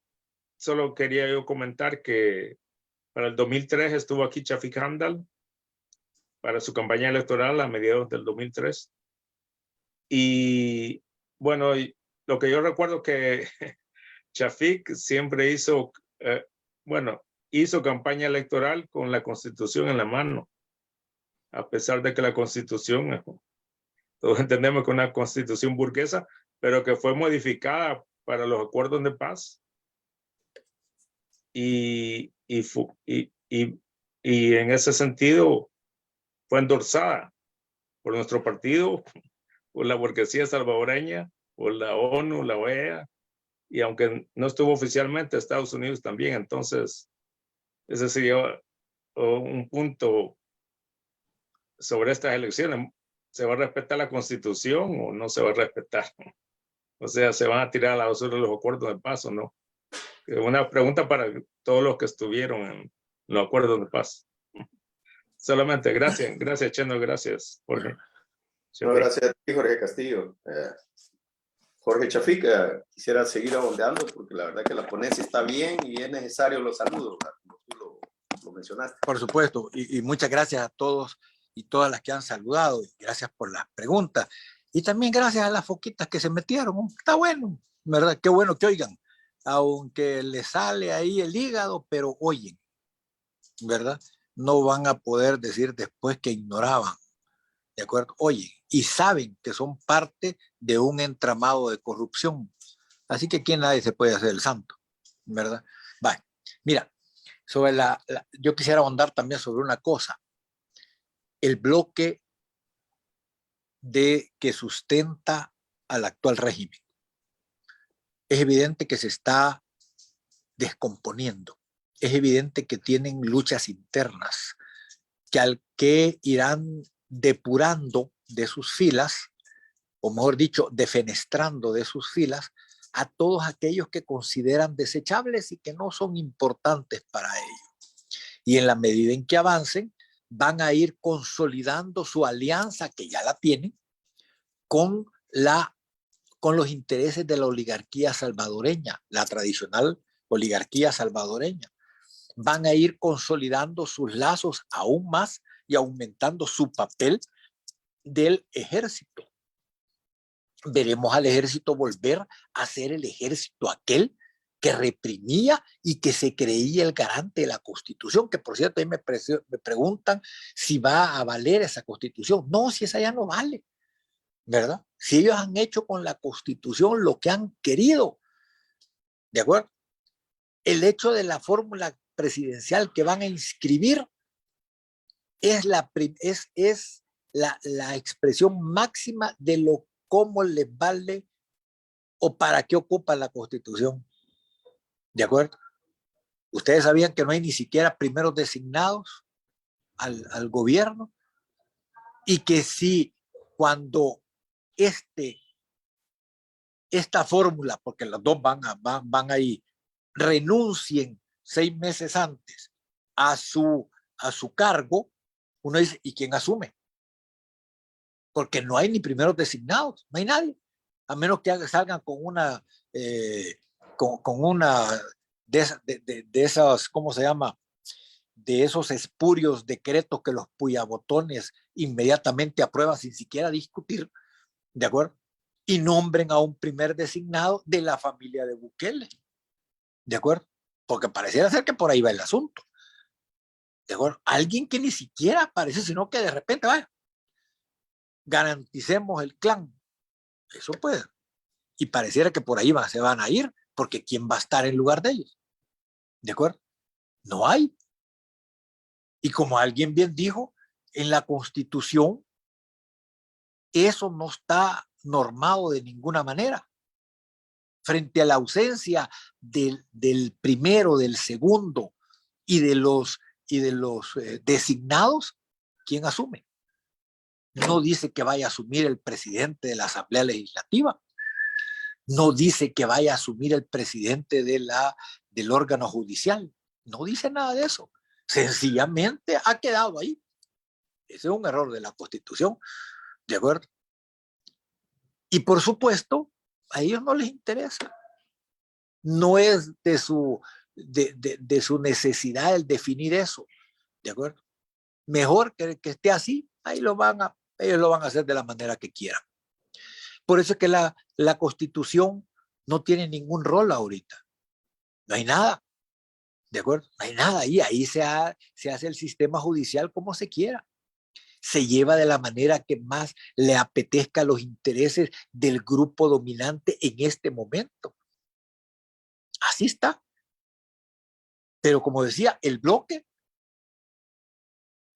solo quería yo comentar que para el 2003 estuvo aquí Chafik Handal para su campaña electoral a mediados del 2003. Y bueno, lo que yo recuerdo que Chafik siempre hizo campaña electoral con la Constitución en la mano, a pesar de que la Constitución, todos entendemos que es una Constitución burguesa, pero que fue modificada para los acuerdos de paz. Y en ese sentido fue endorsada por nuestro partido, por la burguesía salvadoreña, por la ONU, la OEA, y aunque no estuvo oficialmente, Estados Unidos también. Entonces, ese sería un punto sobre estas elecciones. ¿Se va a respetar la Constitución o no se va a respetar? O sea, ¿se van a tirar a la basura los acuerdos de paz o no? Una pregunta para todos los que estuvieron en los acuerdos de paz. Solamente, gracias Cheno, gracias Jorge. No, gracias a ti, Jorge Castillo. Jorge Chafik, quisiera seguir abondeando porque la verdad que la ponencia está bien y es necesario los saludos, como tú lo mencionaste. Por supuesto, y muchas gracias a todos y todas las que han saludado, y gracias por las preguntas, y también gracias a las foquitas que se metieron. Está bueno, ¿verdad? Qué bueno que oigan, aunque les sale ahí el hígado, pero oyen, ¿verdad? No van a poder decir después que ignoraban, ¿de acuerdo? Oyen y saben que son parte de un entramado de corrupción. Así que aquí nadie se puede hacer el santo, ¿verdad? Vale, mira, sobre yo quisiera ahondar también sobre una cosa. El bloque de que sustenta al actual régimen. Es evidente que se está descomponiendo. Es evidente que tienen luchas internas que irán depurando de sus filas, o mejor dicho, defenestrando de sus filas a todos aquellos que consideran desechables y que no son importantes para ellos. Y en la medida en que avancen, van a ir consolidando su alianza, que ya la tienen, con los intereses de la oligarquía salvadoreña, la tradicional oligarquía salvadoreña. Van a ir consolidando sus lazos aún más y aumentando su papel del ejército. Veremos al ejército volver a ser el ejército aquel que reprimía y que se creía el garante de la Constitución, que por cierto ahí me preguntan si va a valer esa Constitución. No, si esa ya no vale, ¿verdad? Si ellos han hecho con la Constitución lo que han querido, ¿de acuerdo? El hecho de la fórmula presidencial que van a inscribir es la expresión máxima de lo cómo les vale o para qué ocupa la Constitución. ¿De acuerdo? Ustedes sabían que no hay ni siquiera primeros designados al gobierno, y que si cuando esta fórmula, porque los dos van ahí, renuncien 6 meses antes a su cargo, uno dice, ¿y quién asume? Porque no hay ni primeros designados, no hay nadie, a menos que salgan con una de esas, ¿cómo se llama? De esos espurios decretos que los puyabotones inmediatamente aprueban sin siquiera discutir, ¿de acuerdo? Y nombren a un primer designado de la familia de Bukele, ¿de acuerdo? Porque pareciera ser que por ahí va el asunto, ¿de acuerdo? Alguien que ni siquiera aparece, sino que de repente, vaya, garanticemos el clan, eso puede. Y pareciera que por ahí se van a ir, porque ¿quién va a estar en lugar de ellos? ¿De acuerdo? No hay. Y como alguien bien dijo, en la Constitución eso no está normado de ninguna manera. Frente a la ausencia del primero, del segundo y de los designados, ¿quién asume? No dice que vaya a asumir el presidente de la Asamblea Legislativa. No dice que vaya a asumir el presidente del órgano judicial. No dice nada de eso. Sencillamente ha quedado ahí. Ese es un error de la Constitución, ¿de acuerdo? Y por supuesto, a ellos no les interesa. No es de su necesidad el definir eso, ¿de acuerdo? Mejor que esté así, ellos lo van a hacer de la manera que quieran. Por eso es que la Constitución no tiene ningún rol ahorita. No hay nada, ¿de acuerdo? No hay nada ahí. Ahí se hace el sistema judicial como se quiera. Se lleva de la manera que más le apetezca los intereses del grupo dominante en este momento. Así está. Pero como decía, el bloque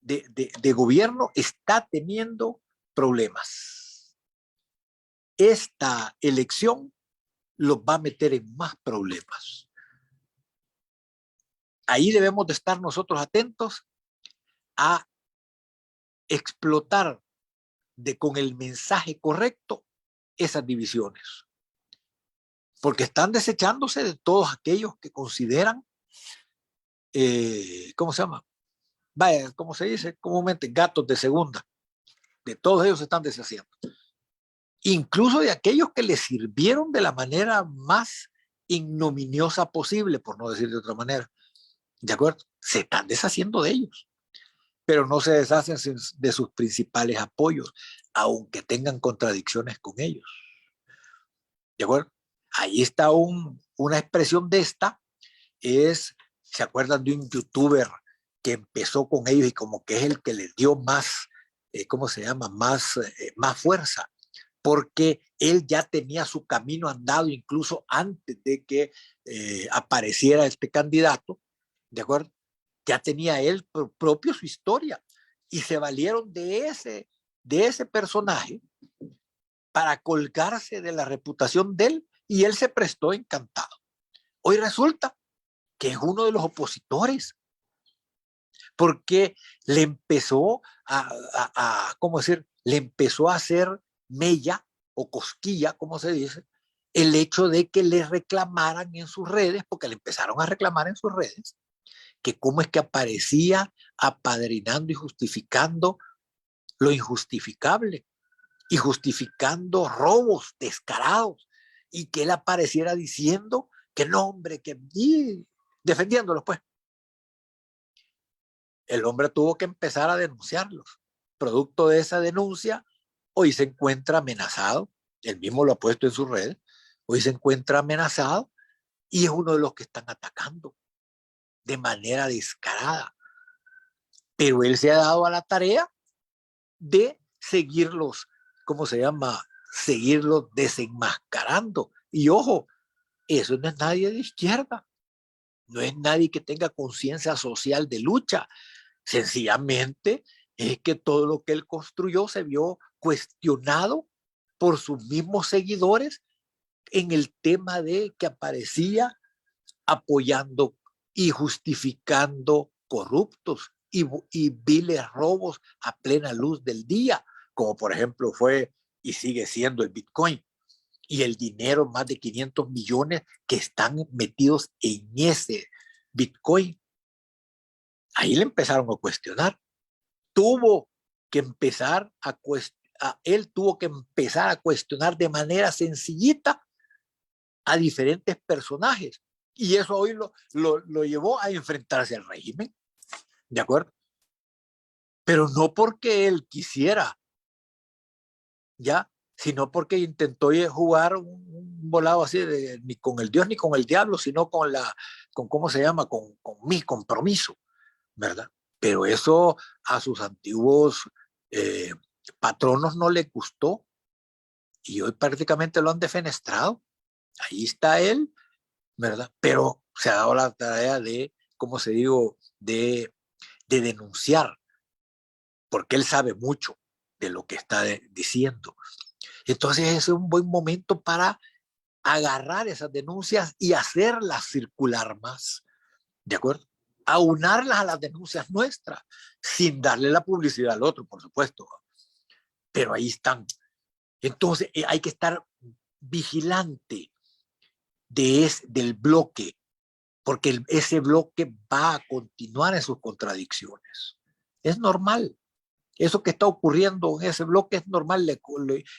de gobierno está teniendo problemas. Esta elección los va a meter en más problemas. Ahí debemos de estar nosotros atentos a explotar con el mensaje correcto esas divisiones. Porque están desechándose de todos aquellos que consideran, ¿cómo se llama? Vaya, ¿cómo se dice comúnmente? Gatos de segunda. De todos ellos se están deshaciendo. Incluso de aquellos que les sirvieron de la manera más ignominiosa posible, por no decir de otra manera. ¿De acuerdo? Se están deshaciendo de ellos. Pero no se deshacen de sus principales apoyos, aunque tengan contradicciones con ellos. ¿De acuerdo? Ahí está una expresión de esta, ¿se acuerdan de un youtuber que empezó con ellos y como que es el que les dio más, ¿cómo se llama? Más fuerza, porque él ya tenía su camino andado incluso antes de que apareciera este candidato, ¿de acuerdo? Ya tenía él propio su historia y se valieron de ese personaje para colgarse de la reputación de él, y él se prestó encantado. Hoy resulta que es uno de los opositores, porque le empezó ¿cómo decir? Le empezó a hacer mella o cosquilla, como se dice, el hecho de que le reclamaran en sus redes, porque le empezaron a reclamar en sus redes, que cómo es que aparecía apadrinando y justificando lo injustificable y justificando robos descarados, y que él apareciera diciendo que no, hombre, que defendiéndolos, pues. El hombre tuvo que empezar a denunciarlos. Producto de esa denuncia, hoy se encuentra amenazado, él mismo lo ha puesto en sus redes, hoy se encuentra amenazado y es uno de los que están atacando de manera descarada. Pero él se ha dado a la tarea de seguirlos, ¿cómo se llama? Seguirlos desenmascarando. Y ojo, eso no es nadie de izquierda, no es nadie que tenga conciencia social de lucha. Sencillamente es que todo lo que él construyó se vio cuestionado por sus mismos seguidores en el tema de que aparecía apoyando y justificando corruptos y viles robos a plena luz del día, como por ejemplo fue y sigue siendo el Bitcoin y el dinero, más de 500 millones que están metidos en ese Bitcoin. Ahí le empezaron a cuestionar. Tuvo que empezar él tuvo que empezar a cuestionar de manera sencillita a diferentes personajes. Y eso hoy lo llevó a enfrentarse al régimen. ¿De acuerdo? Pero no porque él quisiera, ya, sino porque intentó jugar un volado así ni con el Dios ni con el diablo, sino con ¿cómo se llama? Con mi compromiso, ¿verdad? Pero eso a sus antiguos patronos no le gustó y hoy prácticamente lo han defenestrado. Ahí está él, ¿verdad? Pero se ha dado la tarea de, ¿cómo se digo? De denunciar, porque él sabe mucho de lo que está diciendo. Entonces ese es un buen momento para agarrar esas denuncias y hacerlas circular más, ¿de acuerdo? Aunarlas a las denuncias nuestras, sin darle la publicidad al otro, por supuesto. Pero ahí están. Entonces hay que estar vigilante del bloque, porque ese bloque va a continuar en sus contradicciones. Es normal. Eso que está ocurriendo en ese bloque es normal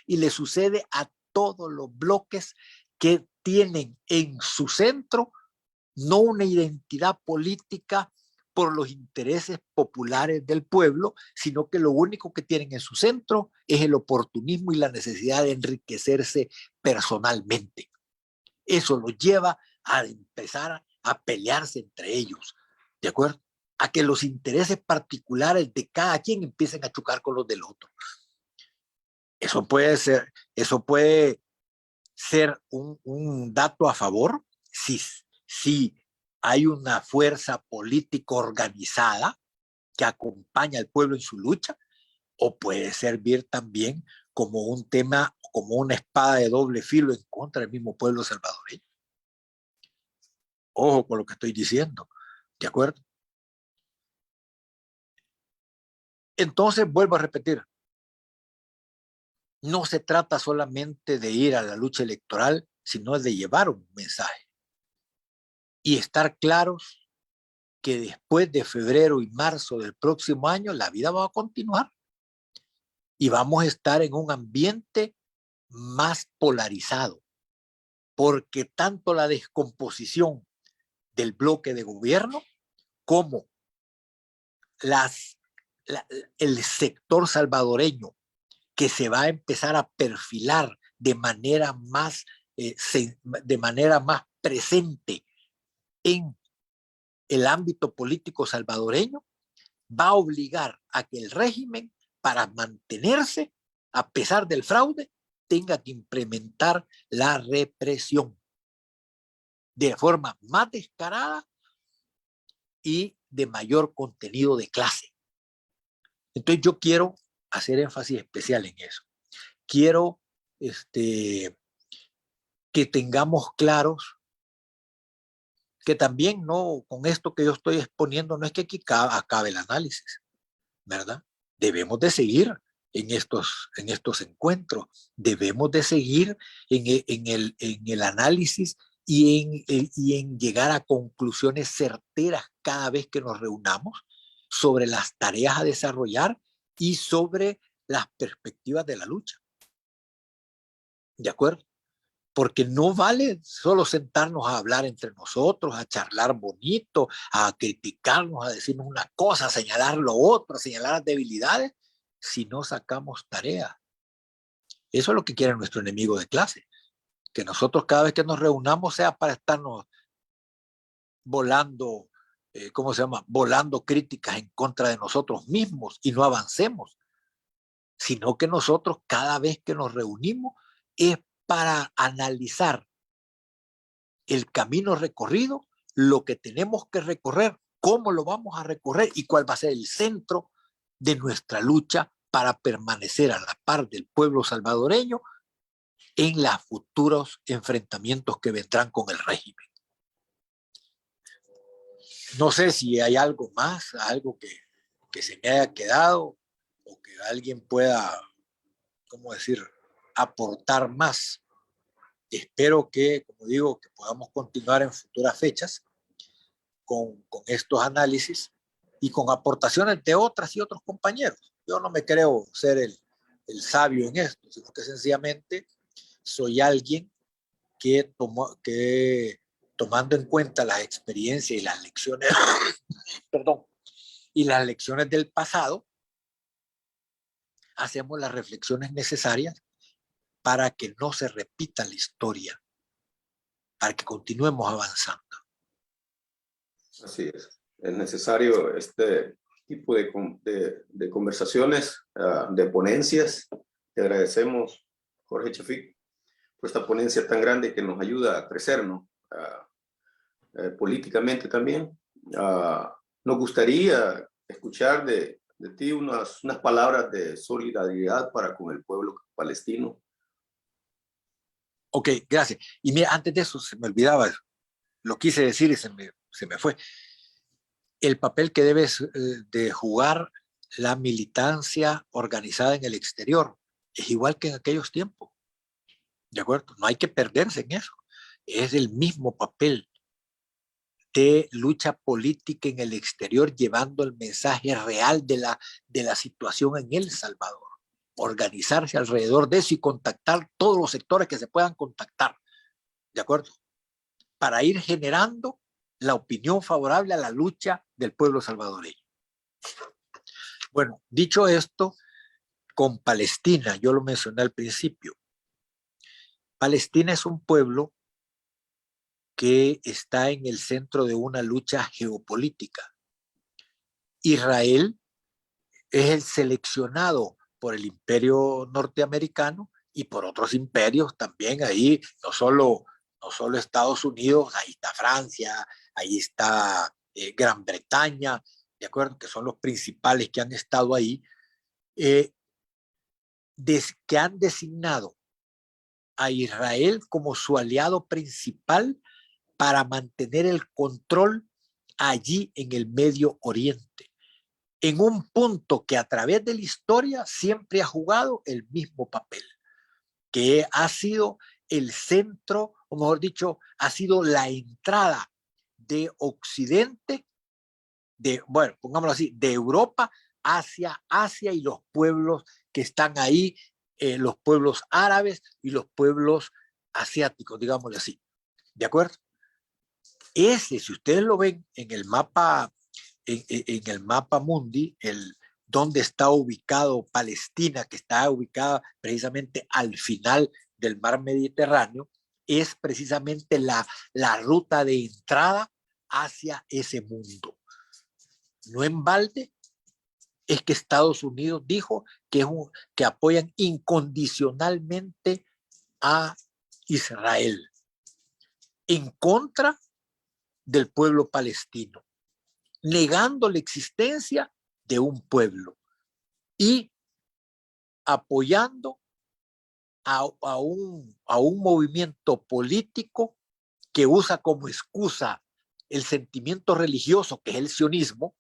y le sucede a todos los bloques que tienen en su centro no una identidad política por los intereses populares del pueblo, sino que lo único que tienen en su centro es el oportunismo y la necesidad de enriquecerse personalmente. Eso los lleva a empezar a pelearse entre ellos, ¿de acuerdo? A que los intereses particulares de cada quien empiecen a chocar con los del otro. Eso puede ser un dato a favor si hay una fuerza política organizada que acompaña al pueblo en su lucha, o puede servir también como un tema, como una espada de doble filo en contra del mismo pueblo salvadoreño. Ojo con lo que estoy diciendo, ¿de acuerdo? Entonces, vuelvo a repetir, no se trata solamente de ir a la lucha electoral, sino de llevar un mensaje y estar claros que después de febrero y marzo del próximo año la vida va a continuar y vamos a estar en un ambiente más polarizado, porque tanto la descomposición del bloque de gobierno como el sector salvadoreño que se va a empezar a perfilar de manera más presente en el ámbito político salvadoreño, va a obligar a que el régimen, para mantenerse a pesar del fraude, tenga que implementar la represión de forma más descarada y de mayor contenido de clase. Entonces yo quiero hacer énfasis especial en eso. Quiero que tengamos claros que también no, con esto que yo estoy exponiendo, no es que aquí acabe el análisis, ¿verdad? Debemos de seguir en estos encuentros, debemos de seguir en el análisis y en llegar a conclusiones certeras cada vez que nos reunamos sobre las tareas a desarrollar y sobre las perspectivas de la lucha. ¿De acuerdo? Porque no vale solo sentarnos a hablar entre nosotros, a charlar bonito, a criticarnos, a decirnos una cosa, a señalar lo otro, a señalar las debilidades, si no sacamos tareas. Eso es lo que quiere nuestro enemigo de clase, que nosotros cada vez que nos reunamos sea para estarnos volando, ¿cómo se llama? Volando críticas en contra de nosotros mismos y no avancemos, sino que nosotros cada vez que nos reunimos es para analizar el camino recorrido, lo que tenemos que recorrer, cómo lo vamos a recorrer y cuál va a ser el centro de nuestra lucha para permanecer a la par del pueblo salvadoreño en los futuros enfrentamientos que vendrán con el régimen. No sé si hay algo más, algo que se me haya quedado o que alguien pueda, ¿cómo decir?, aportar más. Espero que, como digo, que podamos continuar en futuras fechas con estos análisis y con aportaciones de otras y otros compañeros. Yo no me creo ser el sabio en esto, sino que sencillamente soy alguien que tomando en cuenta las experiencias y las lecciones, perdón, y las lecciones del pasado, hacemos las reflexiones necesarias para que no se repita la historia, para que continuemos avanzando. Así es. Es necesario este tipo de conversaciones, de ponencias. Te agradecemos, Jorge Chafik, por esta ponencia tan grande que nos ayuda a crecer, ¿no? Políticamente también. Nos gustaría escuchar de ti unas palabras de solidaridad para con el pueblo palestino. Ok, gracias. Y mira, antes de eso se me olvidaba, lo quise decir y se me fue. El papel que debe de jugar la militancia organizada en el exterior es igual que en aquellos tiempos. ¿De acuerdo? No hay que perderse en eso. Es el mismo papel de lucha política en el exterior, llevando el mensaje real de la situación en El Salvador. Organizarse alrededor de eso y contactar todos los sectores que se puedan contactar. ¿De acuerdo? Para ir generando la opinión favorable a la lucha del pueblo salvadoreño. Bueno, dicho esto, con Palestina, yo lo mencioné al principio. Palestina es un pueblo que está en el centro de una lucha geopolítica. Israel es el seleccionado por el imperio norteamericano y por otros imperios también ahí, no solo Estados Unidos, ahí está Francia, ahí está Gran Bretaña, ¿de acuerdo? Que son los principales que han estado ahí, que han designado a Israel como su aliado principal para mantener el control allí en el Medio Oriente, en un punto que a través de la historia siempre ha jugado el mismo papel, que ha sido el centro, o mejor dicho, ha sido la entrada de Occidente, bueno, pongámoslo así, de Europa hacia Asia y los pueblos que están ahí, los pueblos árabes y los pueblos asiáticos, digámoslo así. ¿De acuerdo? Si ustedes lo ven en el mapa, en el mapa mundi, donde está ubicado Palestina, que está ubicada precisamente al final del mar Mediterráneo, es precisamente la ruta de entrada hacia ese mundo. No en balde es que Estados Unidos dijo que apoyan incondicionalmente a Israel en contra del pueblo palestino, negando la existencia de un pueblo y apoyando a un movimiento político que usa como excusa el sentimiento religioso, que es el sionismo,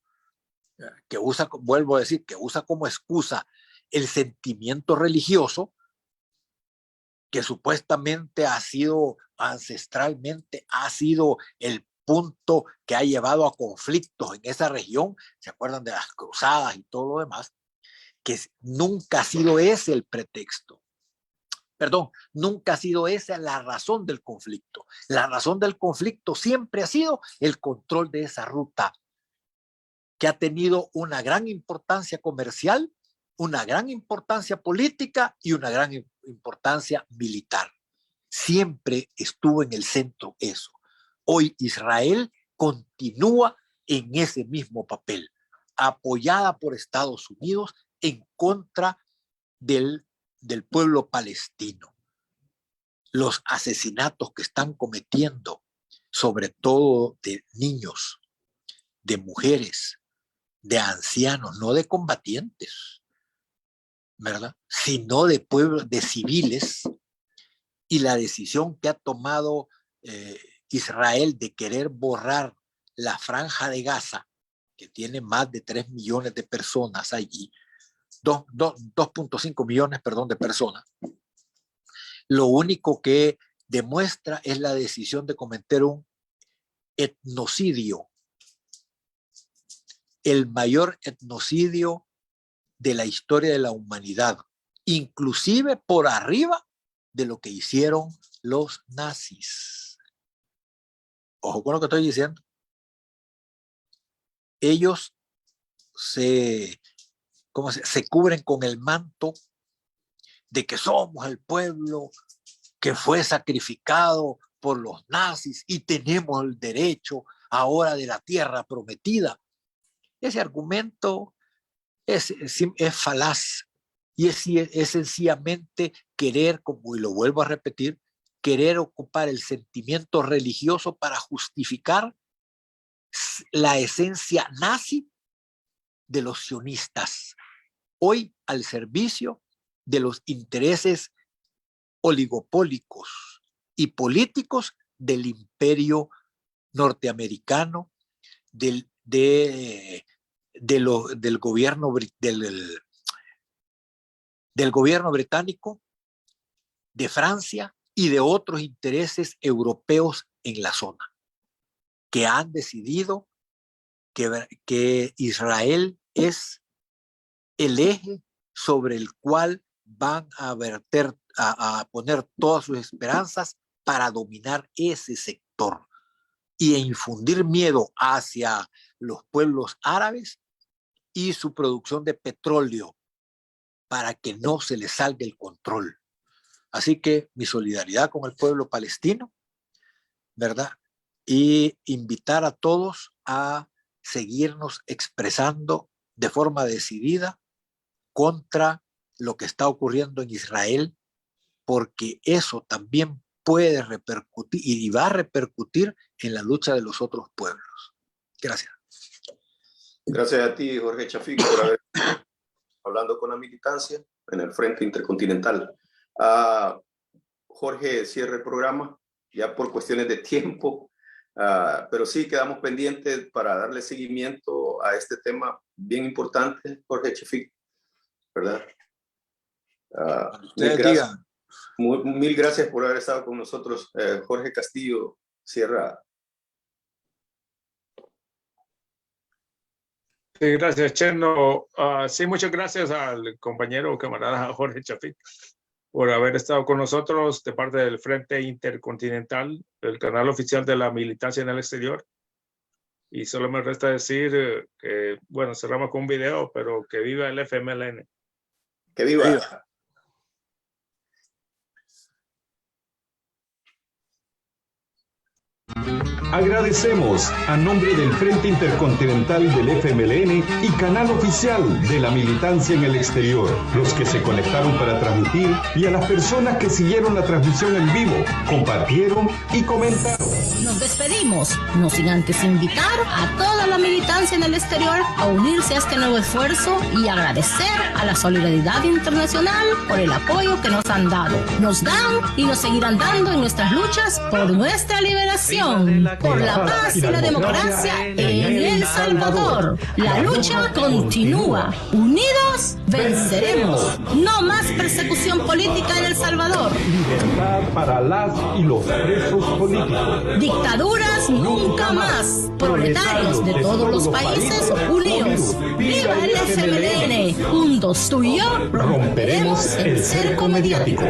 que usa, vuelvo a decir, que usa como excusa el sentimiento religioso, que supuestamente ha sido ancestralmente, ha sido el punto que ha llevado a conflictos en esa región. ¿Se acuerdan de las cruzadas y todo lo demás? Que nunca ha sido ese el pretexto. Perdón, nunca ha sido esa la razón del conflicto. La razón del conflicto siempre ha sido el control de esa ruta, que ha tenido una gran importancia comercial, una gran importancia política y una gran importancia militar. Siempre estuvo en el centro eso. Hoy Israel continúa en ese mismo papel, apoyada por Estados Unidos en contra del pueblo palestino. Los asesinatos que están cometiendo, sobre todo de niños, de mujeres, de ancianos, no de combatientes, ¿verdad? Sino de pueblos, de civiles, y la decisión que ha tomado Israel de querer borrar la franja de Gaza, que tiene más de 3 millones de personas allí, 2.5 millones, perdón, de personas, lo único que demuestra es la decisión de cometer un etnocidio, el mayor etnocidio de la historia de la humanidad, inclusive por arriba de lo que hicieron los nazis. Ojo con lo que estoy diciendo. Ellos se cubren con el manto de que somos el pueblo que fue sacrificado por los nazis y tenemos el derecho ahora de la tierra prometida. Ese argumento es falaz y es sencillamente querer, como y lo vuelvo a repetir, querer ocupar el sentimiento religioso para justificar la esencia nazi de los sionistas, hoy al servicio de los intereses oligopólicos y políticos del imperio norteamericano, del gobierno británico, de Francia y de otros intereses europeos en la zona, que han decidido que Israel es el eje sobre el cual van a poner todas sus esperanzas para dominar ese sector y infundir miedo hacia los pueblos árabes y su producción de petróleo para que no se les salga el control. Así que mi solidaridad con el pueblo palestino, ¿verdad? Y invitar a todos a seguirnos expresando de forma decidida contra lo que está ocurriendo en Israel, porque eso también puede repercutir y va a repercutir en la lucha de los otros pueblos. Gracias. Gracias a ti, Jorge Chafik, por haber hablando con la militancia en el Frente Intercontinental. Jorge cierra el programa ya por cuestiones de tiempo, pero sí quedamos pendientes para darle seguimiento a este tema bien importante, Jorge Chafik, ¿verdad? Mil gracias por haber estado con nosotros. Jorge Castillo cierra. Sí, gracias, Cheno. Sí, muchas gracias al compañero camarada Jorge Chafik por haber estado con nosotros de parte del Frente Intercontinental, el canal oficial de la militancia en el exterior. Y solo me resta decir que, bueno, cerramos con un video, pero que viva el FMLN. Que viva. Agradecemos a nombre del Frente Intercontinental del FMLN y canal oficial de la militancia en el exterior, los que se conectaron para transmitir y a las personas que siguieron la transmisión en vivo, compartieron y comentaron. Nos despedimos, no sin antes invitar a toda la militancia en el exterior a unirse a este nuevo esfuerzo y agradecer a la solidaridad internacional por el apoyo que nos han dado. Nos dan y nos seguirán dando en nuestras luchas por nuestra liberación, por la paz y la democracia en El Salvador. La lucha continúa. Unidos venceremos. No más persecución política en El Salvador. Libertad para las y los presos políticos. Dictaduras nunca más. Proletarios de todos los países unidos. ¡Viva el FMLN! Juntos tú y yo Romperemos el cerco mediático.